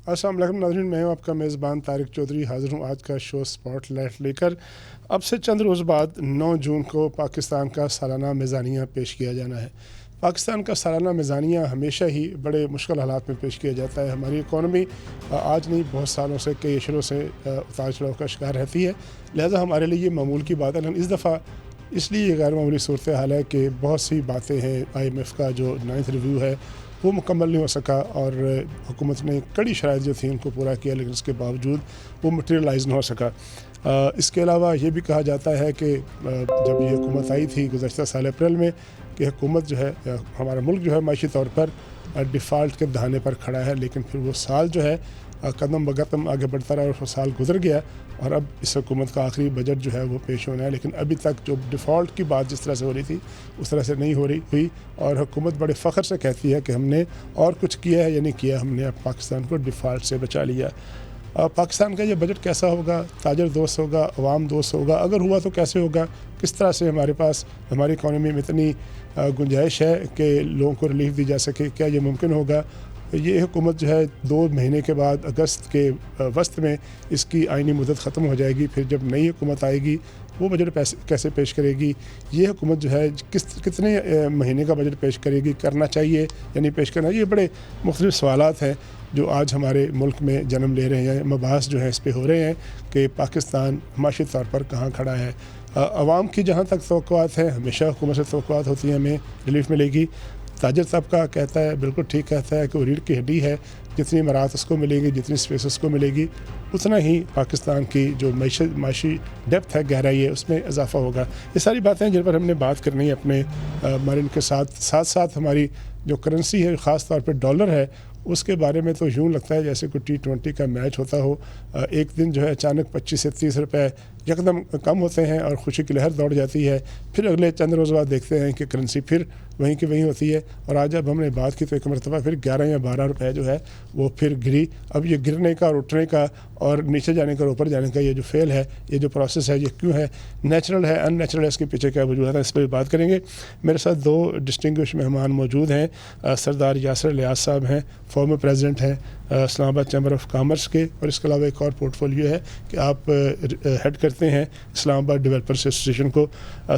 السلام علیکم ناظرین، میں ہوں آپ کا میزبان طارق چودھری، حاضر ہوں آج کا شو سپاٹ لائٹ لے کر۔ اب سے چند روز بعد 9 جون کو پاکستان کا سالانہ میزانیہ پیش کیا جانا ہے۔ پاکستان کا سالانہ میزانیہ ہمیشہ ہی بڑے مشکل حالات میں پیش کیا جاتا ہے۔ ہماری اکانومی آج نہیں بہت سالوں سے کئی اشروں سے اتار چڑھاؤ کا شکار رہتی ہے، لہٰذا ہمارے لیے یہ معمول کی بات ہے۔ لیکن اس دفعہ اس لیے یہ غیر معمولی صورتحال ہے کہ بہت سی باتیں ہیں، IMF کا جو 9th ریویو ہے وہ مکمل نہیں ہو سکا اور حکومت نے کڑی شرائط جو تھیں ان کو پورا کیا، لیکن اس کے باوجود وہ مٹیریلائز نہ ہو سکا۔ اس کے علاوہ یہ بھی کہا جاتا ہے کہ جب یہ حکومت آئی تھی گزشتہ سال اپریل میں کہ حکومت جو ہے، ہمارا ملک جو ہے معاشی طور پر ڈیفالٹ کے دہانے پر کھڑا ہے، لیکن پھر وہ سال جو ہے قدم بقدم آگے بڑھتا رہا اور وہ سال گزر گیا اور اب اس حکومت کا آخری بجٹ جو ہے وہ پیش ہونا ہے، لیکن ابھی تک جو ڈیفالٹ کی بات جس طرح سے ہو رہی تھی اس طرح سے نہیں ہوئی اور حکومت بڑے فخر سے کہتی ہے کہ ہم نے اور کچھ کیا ہے یا نہیں کیا، ہم نے اب پاکستان کو ڈیفالٹ سے بچا لیا۔ پاکستان کا یہ بجٹ کیسا ہوگا؟ تاجر دوست ہوگا؟ عوام دوست ہوگا؟ اگر ہوا تو کیسے ہوگا؟ کس طرح سے ہمارے پاس ہماری اکانومی میں اتنی گنجائش ہے کہ لوگوں کو ریلیف دی جا سکے؟ کیا یہ ممکن ہوگا؟ یہ حکومت جو ہے 2 مہینے کے بعد اگست کے وسط میں اس کی آئینی مدت ختم ہو جائے گی، پھر جب نئی حکومت آئے گی وہ بجٹ کیسے پیش کرے گی؟ یہ حکومت جو ہے کتنے مہینے کا بجٹ پیش کرے گی؟ کرنا چاہیے یا نہیں پیش کرنا؟ یہ بڑے مختلف سوالات ہیں جو آج ہمارے ملک میں جنم لے رہے ہیں، مباحث جو ہیں اس پہ ہو رہے ہیں کہ پاکستان معاشی طور پر کہاں کھڑا ہے۔ عوام کی جہاں تک توقعات ہیں، ہمیشہ حکومت سے توقعات ہوتی ہیں ہمیں ریلیف ملے گی۔ تاجر طبقہ کہتا ہے، بالکل ٹھیک کہتا ہے کہ وہ ریڑھ کی ہڈی ہے، جتنی مراعات اس کو ملے گی، جتنی اسپیس اس کو ملے گی، اتنا ہی پاکستان کی جو معاشی ڈیپتھ ہے، گہرائی ہے، اس میں اضافہ ہوگا۔ یہ ساری باتیں جن پر ہم نے بات کرنی ہے اپنے مارن کے ساتھ ہماری جو کرنسی ہے خاص طور پہ ڈالر ہے، اس کے بارے میں تو یوں لگتا ہے جیسے کوئی T20 کا میچ ہوتا ہو۔ ایک دن جو ہے اچانک 25 سے 30 روپے یکدم کم ہوتے ہیں اور خوشی کی لہر دوڑ جاتی ہے، پھر اگلے چند روز بعد دیکھتے ہیں کہ کرنسی پھر وہیں کی وہیں ہوتی ہے، اور آج جب ہم نے بات کی تو ایک مرتبہ پھر 11 یا 12 روپے جو ہے وہ پھر گری۔ اب یہ گرنے کا اور اٹھنے کا اور نیچے جانے کا اور اوپر جانے کا یہ جو فیل ہے، یہ جو پروسیس ہے، یہ کیوں ہے؟ نیچرل ہے، ان نیچرل ہے؟ اس کے پیچھے کیا وجوہات ہے؟ اس پہ بھی بات کریں گے۔ میرے ساتھ 2 ڈسٹنگوش مہمان موجود ہیں۔ سردار یاسر الیاس صاحب ہیں، فارمر پریزیڈنٹ ہیں اسلام آباد چیمبر آف کامرس کے، اور اس کے علاوہ ایک اور پورٹ فولیو ہے کہ آپ ہیڈ کرتے ہیں اسلام آباد ڈیولپرس ایسوسیشن کو۔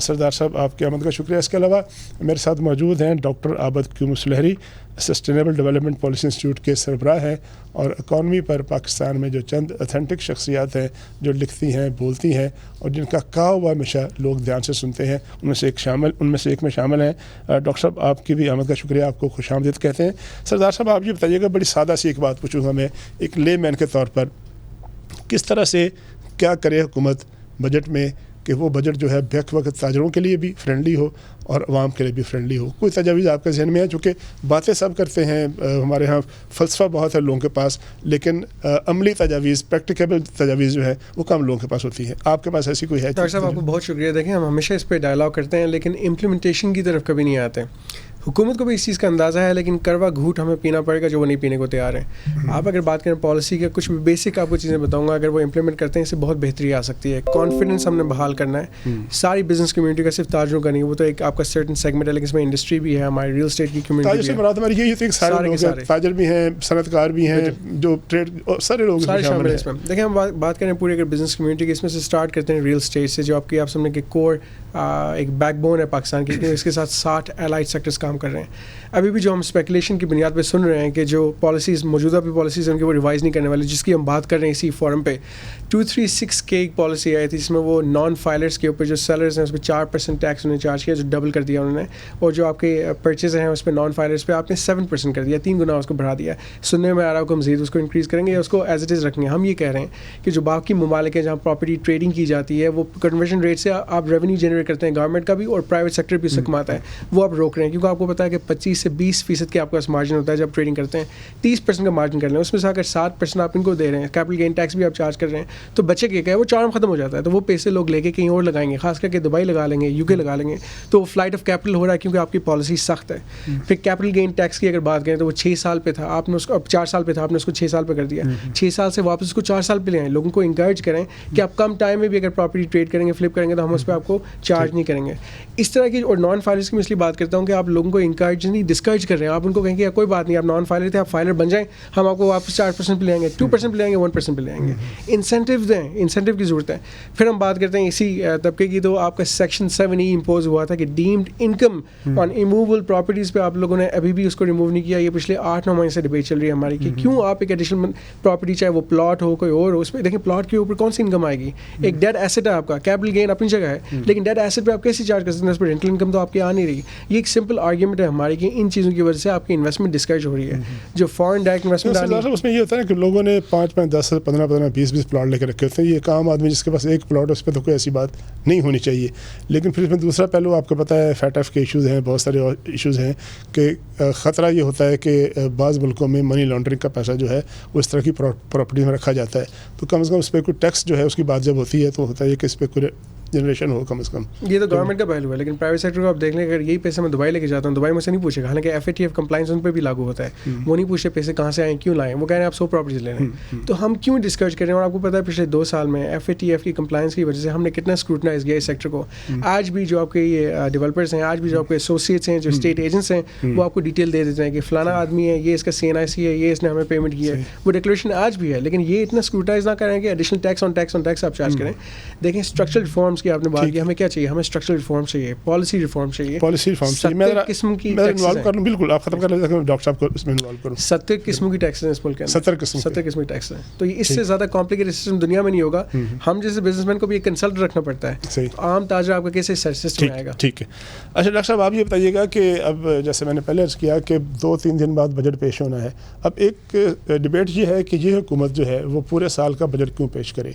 سردار صاحب آپ کی آمد کا شکریہ۔ اس کے علاوہ میرے ساتھ موجود ہیں ڈاکٹر عابد کیوم سلیحری، سسٹینیبل ڈیولپمنٹ پالیسی انسٹیٹیوٹ کے سربراہ ہیں اور اکانومی پر پاکستان میں جو چند اتھینٹک شخصیات ہیں جو لکھتی ہیں، بولتی ہیں اور جن کا کہا ہوا ہمیشہ لوگ دھیان سے سنتے ہیں، ان میں سے ایک میں شامل ہیں۔ ڈاکٹر صاحب آپ کی بھی آمد کا شکریہ، آپ کو خوش آمدید کہتے ہیں۔ سردار صاحب آپ یہ بتائیے گا، بڑی سادہ سی ایک بات پوچھوں گا میں ایک لے مین کے طور پر، کس طرح سے کیا کرے حکومت بجٹ میں کہ وہ بجٹ جو ہے بیک وقت تاجروں کے لیے بھی فرینڈلی ہو اور عوام کے لیے بھی فرینڈلی ہو؟ کوئی تجاویز آپ کے ذہن میں ہے؟ چونکہ باتیں سب کرتے ہیں، ہمارے ہاں فلسفہ بہت ہے لوگوں کے پاس، لیکن عملی تجاویز، پریکٹیکیبل تجاویز جو ہے وہ کم لوگوں کے پاس ہوتی ہے۔ آپ کے پاس ایسی کوئی ہے؟ ڈاکٹر صاحب آپ کو بہت شکریہ۔ دیکھیں ہم ہمیشہ اس پہ ڈائلاگ کرتے ہیں لیکن امپلیمنٹیشن کی طرف کبھی نہیں آتے۔ حکومت کو بھی اس چیز کا اندازہ ہے لیکن کروا گھوٹ ہمیں پینا پڑے گا جو وہ نہیں پینے کو تیار ہیں۔ آپ اگر بات کریں پالیسی کے، کچھ بیسک آپ کو چیزیں بتاؤں گا، اگر وہ امپلیمنٹ کرتے ہیں اس سے بہت بہتری آ سکتی ہے۔ کانفیڈنس ہم نے بحال کرنا ہے ساری بزنس کمیونٹی کا، صرف تاجروں کا نہیں، وہ تو ایک آپ کا سرٹن سیگمنٹ ہے لیکن اس میں انڈسٹری بھی ہے، ہماری ریل اسٹیٹ کی کمیونٹی تاجر سے مراد ہماری یہی سارے تاجر بھی ہیں، صنعت کار بھی ہیں، جو ٹریڈ، سارے لوگ شامل ہیں اس میں۔ دیکھیں ہم بات کریں پوری اگر بزنس کمیونٹی کی، اس میں سے اسٹارٹ کرتے ہیں ریل اسٹیٹ سے، جو آپ کی آپ سمجھیں کہ کور ایک بیک بون ہے پاکستان کی، اس کے ساتھ 60 الائڈ سیکٹرز کام کر رہے ہیں۔ ابھی بھی جو ہم اسپیکولیشن کی بنیاد پہ سن رہے ہیں کہ جو پالیسیز موجودہ بھی پالیسیز ہیں ان کے وہ ریوائز نہیں کرنے والے، جس کی ہم بات کر رہے ہیں اسی فورم پہ 236 کی ایک پالیسی آئی تھی جس میں وہ نان فائلرز کے اوپر جو سیلرز ہیں اس پہ 4% ٹیکس انہیں چارج کیا، جو ڈبل کر دیا انہوں نے، اور جو آپ کے پرچیز ہیں اس پہ نان فائلرز پہ آپ نے 7% کر دیا، 3 گنا اس کو بڑھا دیا۔ سننے میں آ رہا ہے کہ مزید اس کو انکریز کریں گے یا اس کو ایز اٹ از رکھیں گے۔ ہم یہ کہہ رہے ہیں کہ جو باقی ممالک ہیں جہاں پراپرٹی ٹریڈنگ کی جاتی ہے، وہ کنورژن ریٹ سے آپ ریونیو جنریٹ کرتے ہیں گورنمنٹ کا بھی اور پرائیویٹ سیکٹر بھی اس سے کماتا ہے، وہ آپ روک رہے ہیں، کیونکہ آپ کو پتا ہے کہ 25 سے 20% کے آپ کے پاس مارجن ہوتا ہے جب ٹریڈنگ کرتے ہیں، 30% کا مارجن کر لیں، اس میں سے اگر 7% آپ ان کو دے رہے ہیں، کیپٹل گین ٹیکس بھی آپ چارج کر رہے ہیں، تو بچے کیا ہے وہ چارم ختم ہو جاتا ہے، تو وہ پیسے لوگ لے کے کہیں اور لگائیں گے، خاص کر کے دبئی لگا لیں گے، UK لگا لیں گے، تو وہ فلائٹ آف کیپٹل ہو رہا ہے کیونکہ آپ کی پالیسی سخت ہے۔ پھر کیپٹل گین ٹیکس کی اگر بات کریں تو وہ 6 سال پہ تھا، آپ نے اس کو اب 4 سال پہ تھا، آپ نے اس کو 6 سال پہ کر دیا، 6 سال سے واپس اس کو 4 سال پہ لے آئیں، لوگوں کو انکریج کریں کہ آپ کم ٹائم میں بھی اگر پراپرٹی ٹریڈ کریں گے، فلپ کریں گے تو ہم اس پہ آپ کو چارج نہیں کریں گے. اس طرح کی اور نان فائلرس کی میں اس لیے بات کرتا ہوں کہ آپ لوگوں کو انکریج نہیں ڈسکریج کر رہے ہیں. آپ ان کو کہیں گے کوئی بات نہیں, آپ نان فائلر تھے, آپ فائلر بن جائیں, ہم آپ کو واپس 4% پہ لے آئیں گے, 2% پہ لے آئیں گے, 1% پہ لے آئیں گے. انسینٹیو دیں, انسینٹیو کی ضرورت ہے. پھر ہم بات کرتے ہیں اسی طبقے کی, تو آپ کا سیکشن 7E امپوز ہوا تھا کہ ڈیمڈ انکم آن اموویبل پراپرٹیز پہ آپ لوگوں نے ابھی بھی اس کو ریموو نہیں کیا. یہ پچھلے 8-9 مہینے سے ڈبیٹ چل رہی ہے ہماری کہ کیوں آپ ایک ایڈیشنل پراپرٹی, چاہے وہ پلاٹ ہو کوئی اور ہو, اس پہ دیکھیں پلاٹ کے اوپر کون سی انکم آئے گی. ایک ڈیڈ ایسٹ ہے آپ کا, کیپٹل گین اپنی جگہ ہے, لیکن ڈیڈ ایسٹ پہ آپ کیسے چارج کر سکتے ہیں, اس پہ رینٹل انکم تو آپ کی آ نہیں رہی. یہ ایک سمپل آرگیومنٹ ہے ہماری کہ ان چیزوں کی وجہ سے آپ کی انویسٹمنٹ ڈسکریج ہو رہی ہے. جو فارن ڈائریکٹ انویسٹمنٹ اس میں یہ ہوتا ہے کہ لوگوں نے 5, 10, 15, 20 پلاٹ لے کے رکھے ہوتے ہیں. یہ ایک عام آدمی جس کے پاس ایک پلاٹ ہے اس پہ تو کوئی ایسی بات نہیں ہونی چاہیے. لیکن پھر اس میں دوسرا پہلو آپ کو پتہ ہے فیٹ ایف کے ایشوز ہیں, بہت سارے ایشوز ہیں کہ خطرہ یہ ہوتا ہے کہ بعض ملکوں میں منی لانڈرنگ کا پیسہ جو ہے وہ اس طرح کی پراپرٹی میں رکھا جاتا ہے. تو کم از کم اس پہ کوئی ٹیکس جو ہے اس کی بات جب ہوتی ہے تو ہوتا ہے کہ اس پہ کوئی جنریشن ہو کم از کم. یہ تو گورنمنٹ کا پہلو ہے, لیکن پرائیویٹ سیکٹر کو آپ دیکھ لیں, اگر یہی پیسے میں دبئی لے کے جاتا ہوں, دبئی مجھ سے نہیں پوچھے گا, حالانکہ FATF کمپلائنس ان پہ بھی لاگو ہوتا ہے. وہ نہیں پوچھے پیسے کہاں سے آئیں, کیوں لائیں, وہ کہہ رہے ہیں آپ 100 پراپرٹیز لے رہے ہیں. تو ہم کیوں ڈسکریج کر رہے ہیں. اور آپ کو پتا ہے پچھلے 2 سال میں FATF کی کمپلائنس کی وجہ سے ہم نے کتنا اسکروٹنائز کیا اس سیکٹر کو. آج بھی جو آپ کے یہ ڈیولپرس ہیں, آج بھی جو آپ کے ایسوسیٹس ہیں, جو اسٹیٹ ایجنٹس ہیں, وہ آپ کو ڈیٹیل دے دیتے ہیں کہ فلانا آدمی ہے, یہ اس کا CNIC ہے, یہ اس نے ہمیں پیمنٹ کی ہے. وہ ڈکلیریشن آج بھی ہے, لیکن یہ اتنا اسکروٹائز نہ کریں کہ ایڈیشنل ٹیکس آن ٹیکس آپ چارج کریں. دیکھیں اسٹرکچرل ریفارمس کی آپ نے بات کی, ہمیں کیا چاہیے, ہمیں اسٹرکچرل ریفارم چاہیے, پالیسی ریفارم چاہیے. پالیسی ریفارم چاہیے. میں قسم کی انوالو کر لوں, بالکل آپ ختم کر لیتے ہیں, ڈاکٹر صاحب کو اس میں انوالو کروں. 70 قسم کی ٹیکس ہیں اس ملک کے اندر, 70 قسم کی ٹیکس ہیں. تو یہ اس سے زیادہ کمپلیکیٹڈ سسٹم دنیا میں نہیں ہوگا. ہم جیسے بزنس مین کو بھی ایک کنسلٹ رکھنا پڑتا ہے. عام تاجر آپ کا کیسے سسٹم آئے گا. ٹھیک ہے. اچھا ڈاکٹر صاحب آپ یہ بتائیے گا کہ اب جیسے میں نے پہلے عرض کیا کہ 2-3 دن بعد بجٹ پیش ہونا ہے. اب ایک ڈبیٹ یہ ہے کہ یہ حکومت جو ہے وہ پورے سال کا بجٹ کیوں پیش کرے.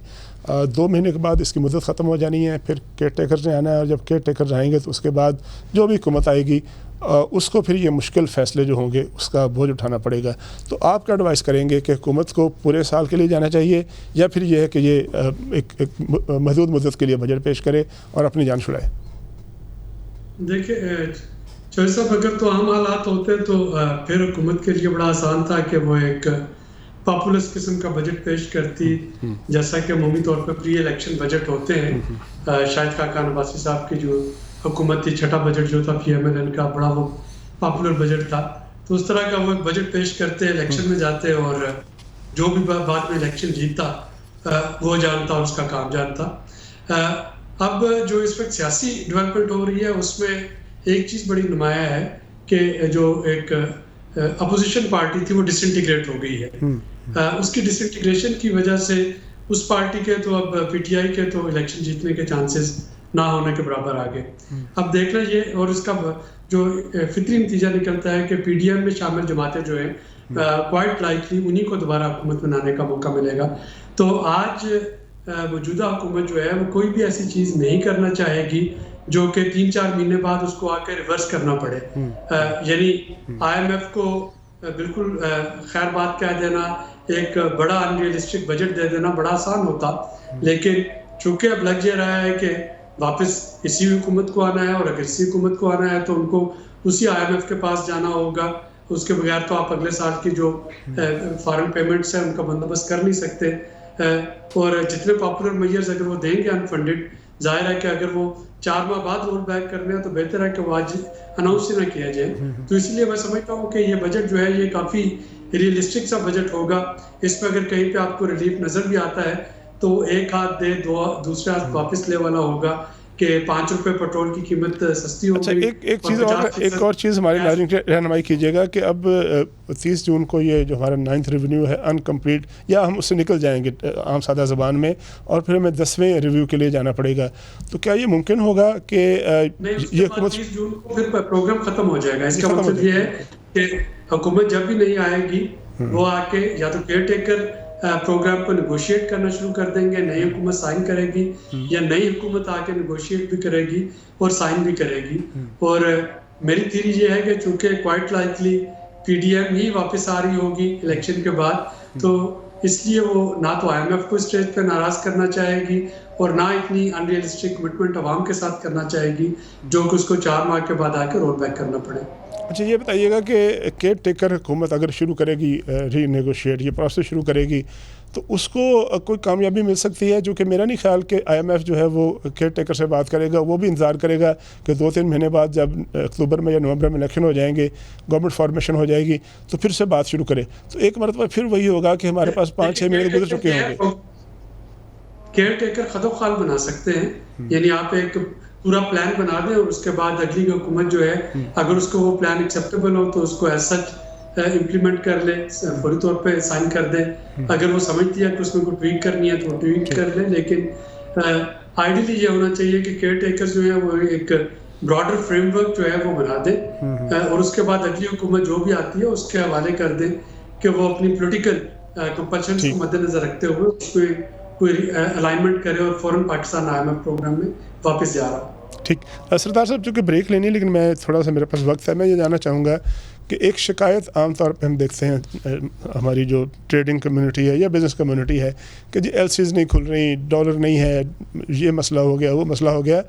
2 مہینے کے بعد اس کی مدت ختم ہو جانی ہے, پھر کیئر ٹیکرز نے آنا ہے, اور جب کیئر ٹیکرز آئیں گے تو اس کے بعد جو بھی حکومت آئے گی اس کو پھر یہ مشکل فیصلے جو ہوں گے اس کا بوجھ اٹھانا پڑے گا. تو آپ کیا ایڈوائز کریں گے کہ حکومت کو پورے سال کے لیے جانا چاہیے, یا پھر یہ ہے کہ یہ ایک محدود مدت کے لیے بجٹ پیش کرے اور اپنی جان چھڑائے. دیکھیں چوہدری صاحب, اگر تو عام حالات ہوتے تو پھر حکومت کے لیے بڑا آسان تھا کہ وہ ایک پاپولس قسم کا بجٹ پیش کرتی, جیسا کہ عمومی طور پہ پری الیکشن بجٹ ہوتے ہیں. شاہد خاقان عباسی صاحب کی جو حکومت تھی, چھٹا بجٹ جو تھا PMLN کا, بڑا وہ پاپولر بجٹ تھا. تو اس طرح کا وہ ایک بجٹ پیش کرتے, الیکشن میں جاتے, اور جو بھی بعد میں الیکشن جیتتا وہ جانتا اور اس کا کام جانتا. اب جو اس وقت سیاسی ڈیولپمنٹ ہو رہی ہے اس میں ایک چیز بڑی نمایاں ہے کہ جو ایک اپوزیشن پارٹی تھی وہ ڈس انٹیگریٹ ہو گئی ہے. اس کی ڈس انٹیگریشن کی وجہ سے اس پارٹی کے تو اب PTI کے تو الیکشن جیتنے کے چانسز نہ ہونے کے برابر آ گئے. اب دیکھنا یہ, اور اس کا جو فطری نتیجہ نکلتا ہے کہ PDM میں شامل جماعتیں جو ہیں کوائٹ لائکلی انہی کو دوبارہ حکومت بنانے کا موقع ملے گا. تو آج موجودہ حکومت جو ہے وہ کوئی بھی ایسی چیز نہیں کرنا چاہے گی جو کہ 3-4 مہینے بعد اس کو آ کے ریورس کرنا پڑے. یعنی IMF کو بالکل خیر بات کہہ دینا, ایک بڑا ان ریئلسٹک بجٹ دے دینا بڑا آسان ہوتا, لیکن چونکہ اب لگ جا رہا ہے کہ واپس اسی حکومت کو آنا ہے, اور اگر اسی حکومت کو آنا ہے تو ان کو اسی IMF کے پاس جانا ہوگا. اس کے بغیر تو آپ اگلے سال کی جو فارن پیمنٹس ہیں ان کا بندوبست کر نہیں سکتے. اور جتنے پاپولر میئرز اگر وہ دیں گے انفنڈڈ, ظاہر ہے کہ اگر وہ 4 ماہ بعد رول بیک کرنے ہیں تو بہتر ہے کہ وہ آج اناؤنس ہی نہ کیا جائے. تو اس لیے میں سمجھتا ہوں کہ یہ بجٹ جو ہے یہ کافی ریئلسٹک سا بجٹ ہوگا. اس میں اگر کہیں پہ آپ کو ریلیف نظر بھی آتا ہے تو ایک ہاتھ دے دوسرے ہاتھ واپس لے والا ہوگا کہ 5 روپے پیٹرول کی قیمت سستی ہوگی. اچھا ایک اور چیز ہمارے ناظرین کی رہنمائی کیجیے گا کہ اب 30 جون کو یہ جو ہمارا 9th ریونیو ہے انکمپلیٹ, یا ہم اس سے نکل جائیں گے عام سادہ زبان میں, اور پھر ہمیں 10ویں ریویو کے لیے جانا پڑے گا. تو کیا یہ ممکن ہوگا کہ یہ حکومت 30 جون کو پھر پروگرام ختم ہو جائے گا؟ اس کا مطلب یہ ہے کہ حکومت جب بھی نہیں آئے گی وہ آ کے یا تو کیئر ٹیکر پروگرام کو نیگوشیٹ کرنا شروع کر دیں گے, نئی حکومت سائن کرے گی, یا نئی حکومت آ کے نیگوشیٹ بھی کرے گی اور سائن بھی کرے گی. اور میری تھیوری یہ ہے کہ چونکہ کوائٹ لائکلی PDM ہی واپس آ رہی ہوگی الیکشن کے بعد, تو اس لیے وہ نہ تو IMF کو اسٹیج پہ ناراض کرنا چاہے گی اور نہ اتنی ان ریئلسٹک کمٹمنٹ عوام کے ساتھ کرنا چاہے گی جو کہ اس کو 4 ماہ کے بعد آ کے رول بیک کرنا پڑے. اچھا یہ بتائیے گا کہ کیئر ٹیکر حکومت اگر شروع کرے گی ری نیگوشیٹ یہ پروسیس شروع کرے گی تو اس کو کوئی کامیابی مل سکتی ہے؟ جو کہ میرا نہیں خیال کہ آئی ایم ایف جو ہے وہ کیئر ٹیکر سے بات کرے گا، وہ بھی انتظار کرے گا کہ 2-3 مہینے بعد جب اکتوبر میں یا نومبر میں الیکشن ہو جائیں گے، گورنمنٹ فارمیشن ہو جائے گی تو پھر سے بات شروع کرے. تو ایک مرتبہ پھر وہی ہوگا کہ ہمارے پاس 5-6 مہینے گزر چکے ہوں گے. کیئر ٹیکر خد و خال بنا سکتے ہیں، یعنی آپ ایک پورا پلان بنا دیں اور اس کے بعد اگلی حکومت جو ہے اگر اس کو وہ پلان ایکسیپٹیبل ہو تو اس کو ایز سچ امپلیمنٹ کر لے، فوری طور پہ سائن کر دے. اگر وہ سمجھتی ہے کہ اس میں کوئی ٹویک کرنی ہے تو وہ ٹویک کر لے. لیکن آئیڈیلی یہ ہونا چاہیے کہ کیئر ٹیکر جو ہے وہ ایک براڈر فریم ورک جو ہے وہ بنا دے اور اس کے بعد اگلی حکومت جو بھی آتی ہے اس کے حوالے کر دے کہ وہ اپنی پولیٹیکل کمپلشنز کو مد نظر رکھتے ہوئے اس کو کوئی الائنمنٹ کرے اور فوراً Pakistan I M F programme میں واپس جا رہا ہوں. ٹھیک سردار صاحب، چونکہ بریک لینی ہے لیکن میں تھوڑا سا میرے پاس وقت ہے، میں یہ جاننا چاہوں گا کہ ایک شکایت عام طور پہ ہم دیکھتے ہیں ہماری جو ٹریڈنگ کمیونٹی ہے یا بزنس کمیونٹی ہے کہ جی ایل سیز نہیں کھل رہی، ڈالر نہیں ہے، یہ مسئلہ ہو گیا، وہ مسئلہ ہو گیا.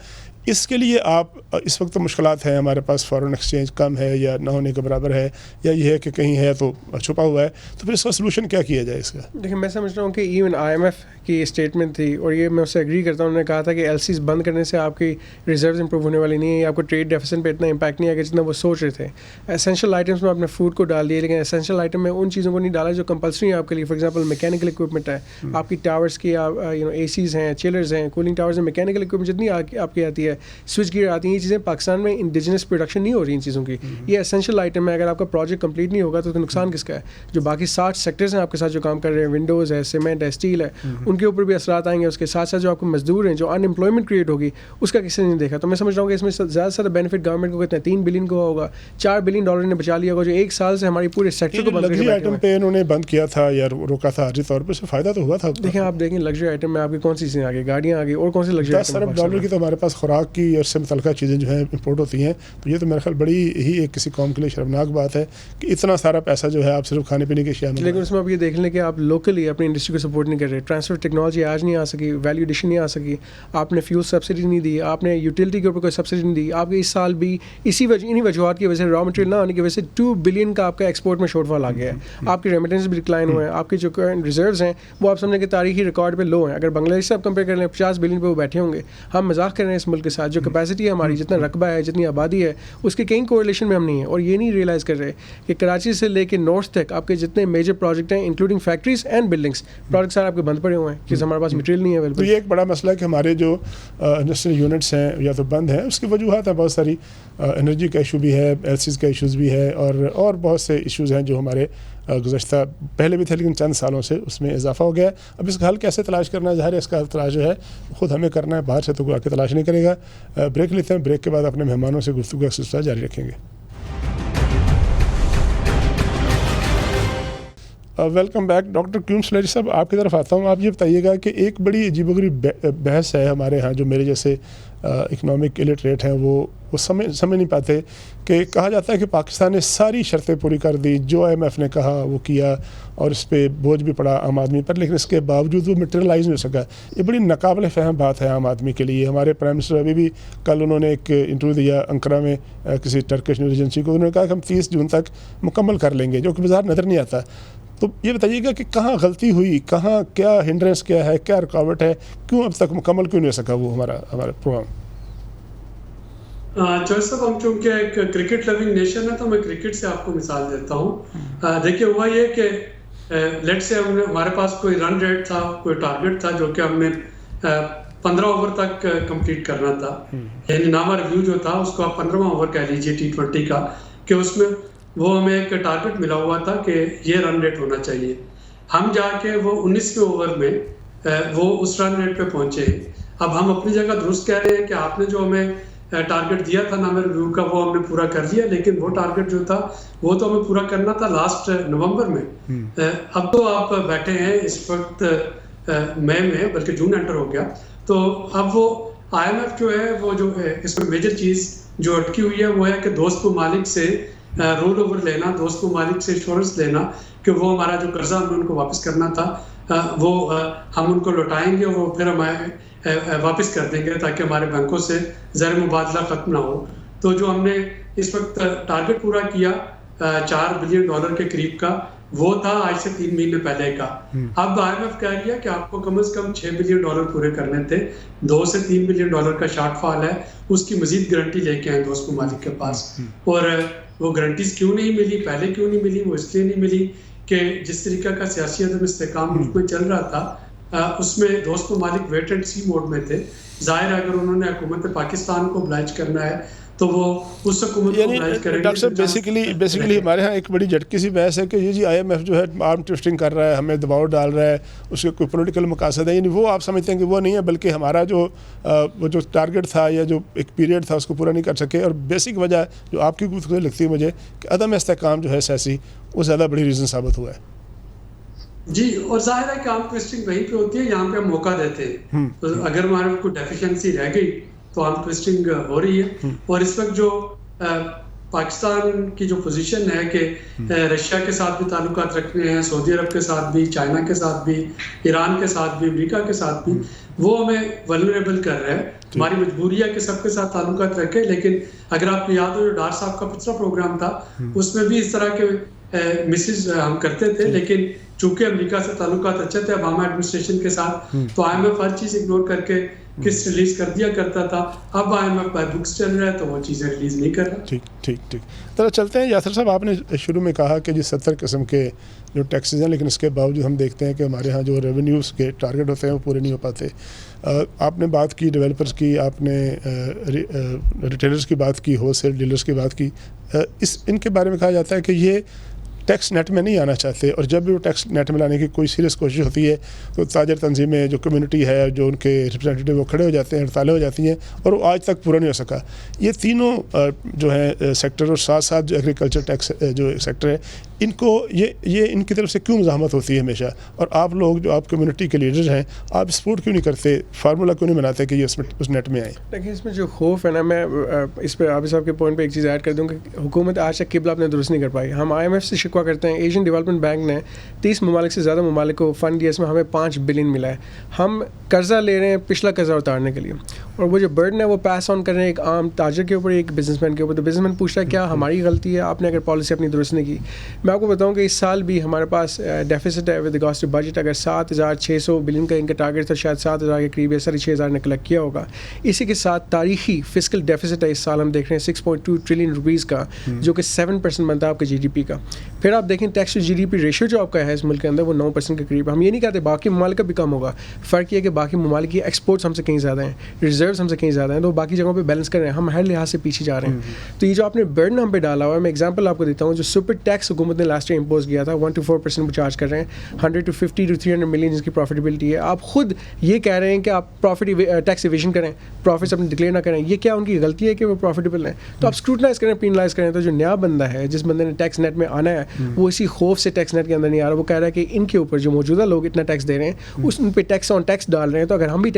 اس کے لیے آپ اس وقت مشکلات ہیں، ہمارے پاس فارن ایکسچینج کم ہے یا نہ ہونے کے برابر ہے، یا یہ ہے کہ کہیں ہے تو چھپا ہوا ہے، تو پھر اس کا سلوشن کیا کیا جائے اس کا؟ دیکھیں میں سمجھ رہا ہوں کہ ایون آئی ایم ایف کی اسٹیٹمنٹ تھی اور یہ میں اس سے ایگری کرتا ہوں. انہوں نے کہا تھا کہ ایل سیز بند کرنے سے آپ کی ریزروز امپروو ہونے والی نہیں ہے، آپ کو ٹریڈ ڈیفیسٹ پہ اتنا امپیکٹ نہیں آئے گا جتنا وہ سوچ رہے تھے. اسینشیل آئٹمس میں آپ نے فوڈ کو ڈال دیا، لیکن اسینشیل آئٹم میں ان چیزوں کو نہیں ڈالا جو کمپلسری ہیں آپ کے لیے. فار ایگزامپل میکینیکل اکوپمنٹ ہے، آپ کی ٹاورس کی اے سیز ہیں، چلرز ہیں، کولنگ ٹاورز ہیں، میکینیکل اکوپمنٹ جتنی آپ کی آتی ہے، سوئچ گیئر آتی ہیں، یہ چیزیں پاکستان میں انڈیجنس پروڈکشن نہیں ہو رہی ان چیزوں کی. یہ اسینشیل آئٹم ہے، اگر آپ کا پروجیکٹ کمپلیٹ نہیں ہوگا تو نقصان کس کا ہے؟ جو باقی 60 سیکٹرز ہیں آپ کے ساتھ جو کام کر رہے ہیں، ونڈوز ہے، سیمنٹ ہے، اسٹیل ہے، ان کے اوپر بھی اثرات آئیں گے. اس کے ساتھ ساتھ جو آپ کو مزدور ہیں، جو ان امپلائمنٹ کریٹ ہوگی، اس کا کسی نے نہیں دیکھا. تو میں سمجھ رہا ہوں کہ اس میں زیادہ سے زیادہ بینیفٹ گورنمنٹ کو کتنا ہے، 3 بلین کو ہوگا، $4 بلین نے بچا لیا ہوگا جو ایک سال سے ہماری پورے سیکٹر کو بند کر کے آئٹم پہ انہوں نے بند کیا تھا یا روکا تھا عارضی طور پہ، اس سے فائدہ تو ہوا تھا. دیکھیں آپ دیکھیں لگژری آئٹم میں آپ کی کون سی چیزیں آ گئی، گاڑیاں آ گئی، اور کون سی لگژری $10 ارب کی تو ہمارے پاس خوراک کی اور سے متعلقہ چیزیں جو ہیں امپورٹ ہوتی ہیں. تو یہ تو میرے خیال بڑی ہی ایک کسی قوم کے لیے شرمناک بات ہے کہ اتنا سارا پیسہ جو ہے آپ صرف کھانے پینے کی اشیاء میں. لیکن اس میں آپ یہ دیکھ لیں کہ آپ لوکلی اپنی انڈسٹری کو سپورٹ نہیں کر رہے. ٹرانسفر ٹیکنالوجی آج نہیں آ سکی، ویلیو ایڈیشن نہیں آ سکی، آپ نے فیول سبسڈی نہیں دی، آپ نے یوٹیلٹی کے اوپر کوئی سبسڈی نہیں دی. آپ کے اس سال بھی انہی وجوہات کی وجہ سے، را مٹیریل نہ آنے کی وجہ سے 2 بلین کا آپ کا ایکسپورٹ میں شارٹ فال آ گیا ہے. آپ کی ریمیٹنس بھی ڈکلائن ہوئے ہیں، آپ کی جو کرنٹ ریزروز ہیں وہ آپ سمجھیں کہ تاریخی ریکارڈ پہ لو ہیں. اگر بنگلہ دیش سے آپ کمپیئر کر لیں 50 بلین پہ وہ بیٹھے ہوں گے. ہم مذاق کر رہے ہیں اس ملک کے ساتھ، جو کیپیسٹی ہے ہماری، جتنا رقبہ ہے، جتنی آبادی ہے، اس کے کہیں کوریلیشن میں ہم نہیں ہیں. اور یہ نہیں ریئلائز کر رہے کہ کراچی سے لے کے نارتھ تک آپ کے جتنے میجر پروجیکٹ ہیں including factories and buildings, project سارے آپ کے بند پڑے ہوئے ہیں کیونکہ ہمارے پاس مٹیریل نہیں ہے اویلیبل. تو یہ ایک بڑا مسئلہ ہے کہ ہمارے جو انڈسٹریل یونٹس ہیں یا تو بند ہیں، اس کی وجوہات ہیں بہت ساری. انرجی کا ایشو بھی ہے، ایل سیز کا ایشوز بھی ہے، اور بہت سے ایشوز ہیں جو ہمارے گزشتہ پہلے بھی تھے لیکن چند سالوں سے اس میں اضافہ ہو گیا. اب اس کا حل کیسے تلاش کرنا ہے؟ ظاہر ہے اس کا حل تلاش جو ہے خود ہمیں کرنا ہے، باہر سے تو کوئی آ کے تلاش نہیں کرے گا. بریک لیتے ہیں، بریک کے بعد اپنے مہمانوں سے گفتگو کا سلسلہ جاری رکھیں گے. Welcome back. ڈاکٹر کیوم سلیری صاحب آپ کی طرف آتا ہوں. آپ یہ بتائیے گا کہ ایک بڑی عجیب و غریب بحث ہے ہمارے ہاں، جو میرے جیسے اکنامک الٹریٹ ہیں وہ سمجھ نہیں پاتے، کہ کہا جاتا ہے کہ پاکستان نے ساری شرطیں پوری کر دی، جو آئی ایم ایف نے کہا وہ کیا، اور اس پہ بوجھ بھی پڑا عام آدمی پر، لیکن اس کے باوجود وہ میٹیریلائز نہیں ہو سکا. یہ بڑی ناقابل فہم بات ہے عام آدمی کے لیے. ہمارے پرائم منسٹر ابھی بھی کل انہوں نے ایک انٹرویو دیا انقرہ میں کسی ٹرکش نیوز ایجنسی کو، انہوں نے کہا کہ ہم 30 جون تک مکمل کر لیں گے، جو کہ بظاہر نظر نہیں آتا. تو یہ بتائیے گا کہ کہاں غلطی ہوئی، کہاں کیا ہنڈرنس کیا ہے، کیا رکاوٹ ہے، کیوں اب تک مکمل کیوں نہیں ہو سکا وہ ہمارا پروگرام؟ جوائز صاحب، ہم چونکہ ایک کرکٹ لونگ نیشن ہے تو میں کرکٹ سے آپ کو مثال دیتا ہوں. دیکھیے ہوا یہ کہ لیٹ سے ہمارے پاس کوئی رن ریٹ تھا، کوئی ٹارگیٹ تھا جو کہ ہم نے 15 اوور تک کمپلیٹ کرنا تھا. یعنی نامہ ریویو جو تھا اس کو آپ 15واں اوور کہہ لیجیے T20 کا، کہ اس میں وہ ہمیں ایک ٹارگیٹ ملا ہوا تھا کہ یہ رن ریٹ ہونا چاہیے. ہم جا کے وہ 19ویں اوور میں وہ اس رن ریٹ پہ پہنچے. اب ہم اپنی جگہ درست کہہ رہے ہیں کہ آپ نے جو ہمیں ٹارگیٹ دیا تھا نامہ ریویو کا وہ ہم نے پورا کر لیا، لیکن وہ ٹارگیٹ جو تھا وہ تو ہمیں پورا کرنا تھا لاسٹ نومبر میں. اب تو آپ بیٹھے ہیں اس وقت مئی میں، بلکہ جون انٹر ہو گیا. تو اب وہ آئی ایم ایف جو ہے وہ جو ہے اس میں میجر چیز جو اٹکی ہوئی ہے وہ ہے کہ دوست ممالک سے رول اوور لینا، دوست ممالک سے ایشورنس لینا کہ وہ ہمارا جو قرضہ ہم نے ان کو واپس کرنا تھا وہ ہم ان کو لوٹائیں گے، وہ پھر ہمیں واپس کر دیں گے تاکہ ہمارے بینکوں سے زر مبادلہ ختم نہ ہو. تو جو ہم نے اس وقت ٹارگٹ پورا کیا $4 بلین کے قریب کا، وہ تھا آج سے 3 مہینے پہلے کا. اب آئی ایم ایف کہہ رہی ہے کہ آپ کو کم از کم $6 بلین پورے کرنے تھے، $2 سے $3 بلین کا شارٹ فال ہے. اس کی مزید گارنٹی لے کے آئے دوست ممالک کے پاس. اور وہ گارنٹیز کیوں نہیں ملی، پہلے کیوں نہیں ملی؟ وہ اس لیے نہیں ملی کہ جس طریقہ کا سیاسی عدم استحکام ملک میں چل رہا تھا اس میں دوست ممالک ویٹ اینڈ سی موڈ میں تھے. ظاہر ہے اگر انہوں نے حکومت پاکستان کو oblige کرنا ہے تو وہ اس حکومت کو oblige کریں گے. ڈاکٹر صاحب بیسیکلی ہمارے ہاں ایک بڑی جھٹکی سی بحث ہے کہ یہ جی آئی ایم ایف جو ہے آرم ٹوسٹنگ کر رہا ہے، ہمیں دباؤ ڈال رہا ہے، اس کے کوئی پولیٹیکل مقاصد ہے. یعنی وہ آپ سمجھتے ہیں کہ وہ نہیں ہے، بلکہ ہمارا وہ جو ٹارگٹ تھا یا جو ایک پیریڈ تھا اس کو پورا نہیں کر سکے. اور بیسک وجہ جو آپ کی گفتگو لگتی ہے مجھے کہ عدم استحکام جو ہے سیاسی، وہ زیادہ بڑی ریزن ثابت ہوا ہے. جی، اور ظاہر ہے کہ آرم ٹوسٹنگ وہیں پہ ہوتی ہے یہاں پہ ہم موقع دیتے ہیں. اگر ہمارے کوئی ڈیفیشنسی رہ گئی تو آرم ٹوسٹنگ ہو رہی ہے. اور اس وقت جو پاکستان کی جو پوزیشن ہے کہ رشیا کے ساتھ بھی تعلقات رکھنے ہیں، سعودی عرب کے ساتھ بھی، چائنا کے ساتھ بھی، ایران کے ساتھ بھی، امریکہ کے ساتھ بھی، وہ ہمیں ولنریبل کر رہا ہے. ہماری مجبوری ہے کہ سب کے ساتھ تعلقات رکھیں. لیکن اگر آپ کو یاد ہو جو ڈار صاحب کا پچھلا پروگرام تھا اس میں بھی اس طرح کے مسز ہم کرتے تھے، لیکن چونکہ امریکہ سے تعلقات اچھے تھے اوباما ایڈمنسٹریشن کے ساتھ، تو آئی ایم ایف ہر چیز اگنور کر کے قسط ریلیز کر دیا کرتا تھا. اب I M F by books چل رہا ہے تو وہ چیزیں ریلیز نہیں کر رہا. ٹھیک طرح چلتے ہیں. یاسر صاحب، آپ نے شروع میں کہا کہ جی 70 قسم کے جو ٹیکسز ہیں، لیکن اس کے باوجود ہم دیکھتے ہیں کہ ہمارے ہاں جو ریونیوز کے ٹارگٹ ہوتے ہیں وہ پورے نہیں ہو پاتے. آپ نے بات کی ڈیولپرز کی، آپ نے ریٹیلرز کی بات کی، ہول سیل ڈیلرز کی بات کی. ان کے بارے میں کہا جاتا ہے کہ یہ ٹیکس نیٹ میں نہیں آنا چاہتے، اور جب بھی وہ ٹیکس نیٹ میں لانے کی کوئی سیریس کوشش ہوتی ہے تو تاجر تنظیمیں، جو کمیونٹی ہے، جو ان کے ریپرزینٹیو وہ کھڑے ہو جاتے ہیں، ہڑتالیں ہو جاتی ہیں، اور وہ آج تک پورا نہیں ہو سکا. یہ تینوں جو ہیں سیکٹر، اور ساتھ ساتھ جو ایگریکلچر ٹیکس جو سیکٹر ہے، ان کو یہ ان کی طرف سے کیوں مزاحمت ہوتی ہے ہمیشہ؟ اور آپ لوگ جو آپ کمیونٹی کے لیڈر ہیں، آپ سپورٹ کیوں نہیں کرتے، فارمولا کیوں نہیں بناتے کہ یہ اس نیٹ میں آئے؟ لیکن اس میں جو خوف ہے نا، میں اس پہ عابد صاحب کے پوائنٹ پہ ایک چیز ایڈ کر دوں کہ حکومت آج تک قبلہ اپنے درست نہیں کر پائی. ہم آئی ایم ایف سے شکوہ کرتے ہیں. ایشین ڈیولپمنٹ بینک نے 30 ممالک سے زیادہ ممالک کو فنڈ دیا، اس میں ہمیں $5 بلین ملا ہے. ہم قرضہ لے رہے ہیں پچھلا قرضہ اتارنے کے لیے، اور وہ جو برڈن ہے وہ پاس آن کر رہے ہیں ایک عام تاجر کے اوپر، ایک بزنس مین کے اوپر. تو بزنس مین پوچھتا ہے کیا ہماری غلطی ہے، آپ نے اگر پالیسی اپنی درست نہیں کی؟ میں آپ کو بتاؤں کہ اس سال بھی ہمارے پاس ڈیفیسٹ ہے ود ریگارڈس ٹو بجٹ. اگر 7,600 بلین کا ان کا ٹارگیٹ تھا، شاید 7,000 کے قریب ہے، 6,500 نے کلیکٹ کیا ہوگا. اسی کے ساتھ تاریخی فسکل ڈیفیسٹ ہے اس سال ہم دیکھ رہے ہیں 6.2 ٹریلین روپیز کا، جو کہ 7% بنتا ہے آپ کے جی ڈی پی کا. پھر آپ دیکھیں tax to G D P ratio جو آپ کا ہے اس ملک کے اندر وہ 9% کے قریب. ہم یہ نہیں کہتے باقی ممالک کا بھی کم ہوگا، فرق یہ ہے کہ باقی ممالک کی ایکسپورٹس ہم سے کہیں زیادہ ہیں، ریزروز ہم سے کہیں زیادہ ہیں، تو باقی جگہوں پہ بیلنس کر رہے ہیں، ہم ہر لحاظ سے پیچھے جا رہے ہیں. تو یہ جو آپ نے برڈن ہم پہ ڈالا ہوا ہے، میں ایگزامپل آپ کو دیتا ہوں. جو سپر ٹیکس حکومت نے لاسٹ ایئر امپوز کیا تھا 1 to 4% وہ چارج کر رہے ہیں، 100 to 50 to 300 ملین جس کی پروفیٹیبلٹی ہے. آپ خود یہ کہہ رہے ہیں کہ آپ پروفٹ ٹیکس ایویژن کریں، پروفٹس اپنے ڈکلیئر نہ کریں. یہ کیا ان کی غلطی ہے کہ وہ پروفیٹیبل ہیں؟ تو آپ اسکروٹنائز کریں، پینلائز کریں. تو جو نیا بندہ ہے، جس بندے نے ٹیکس نیٹ میں آنا ہے، وہ اسی خوف سے ٹیکس نیٹ کے اندر نہیں آ رہا. وہ کہہ رہا ہے کہ ان کے اوپر جو موجودہ لوگ اتنا ٹیکس دے رہے ہیں، ان پہ ٹیکس آن ٹیکس ڈال رہے ہیں، تو اگر ہم بھی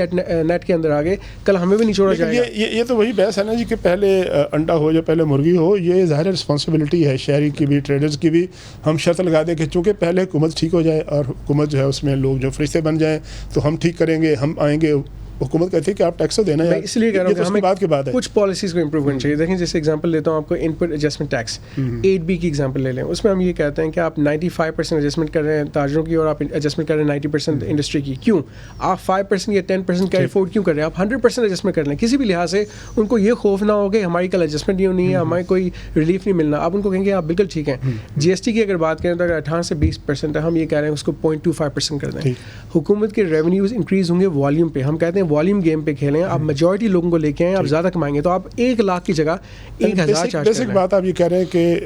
نیٹ کے اندر آگے کل ہمیں بھی نہیں چھوڑا جائے گا. یہ تو وہی بحث ہے نا جی کہ پہلے انڈا ہو یا پہلے مرغی ہو. یہ ظاہر رسپانسبلٹی ہے شہری کی بھی، ٹریڈرز کی بھی. ہم شرط لگا دیں کہ چونکہ پہلے حکومت ٹھیک ہو جائے اور حکومت جو ہے اس میں لوگ جو فرشتے بن جائیں تو ہم ٹھیک کریں گے، ہم آئیں گے. حکومت کہتی ہے کہ آپ ٹیکس تو دینا ہے. اس لیے کہہ رہا ہوں کہ ہمیں بات کی بات ہے، کچھ پالیسیز کو امپروو کرنی چاہیے. دیکھیں جیسے ایگزامپل لیتا ہوں آپ کو، ان پٹ ایڈجسٹمنٹ ٹیکس 8B کی ایگزامپل لے لیں. اس میں ہم یہ کہتے ہیں کہ آپ 95% ایڈجسٹمنٹ کر رہے ہیں تاجروں کی، اور آپ ایڈجسٹمنٹ کر رہے ہیں 90% انڈسٹری کی. کیوں آپ 5% یا 10% کا افورڈ کیوں کر رہے ہیں؟ آپ 100% ایڈجسٹمنٹ کر لیں. کسی بھی لحاظ سے ان کو یہ خوف نہ ہو کہ ہماری کل ایڈجسٹمنٹ نہیں ہونی ہے، ہمیں کوئی ریلیف نہیں ملنا. آپ ان کو کہیں گے آپ بالکل ٹھیک ہیں. جی ایس ٹی کی اگر بات کریں تو اگر 18 سے 20% ہے، ہم یہ کہہ رہے ہیں اس کو 0.25% کر دیں. حکومت کے ریونیوز انکریز ہوں گے والیوم پہ. ہم کہتے ہیں والیوم گیم پہ کھیلیں. آپ میجورٹی لوگوں کو لے کے آئیں، آپ زیادہ کمائیں گے تو آپ 1 لاکھ کی جگہ 1,000 چارج کریں. بیسک بات آپ یہ کہہ رہے ہیں کہ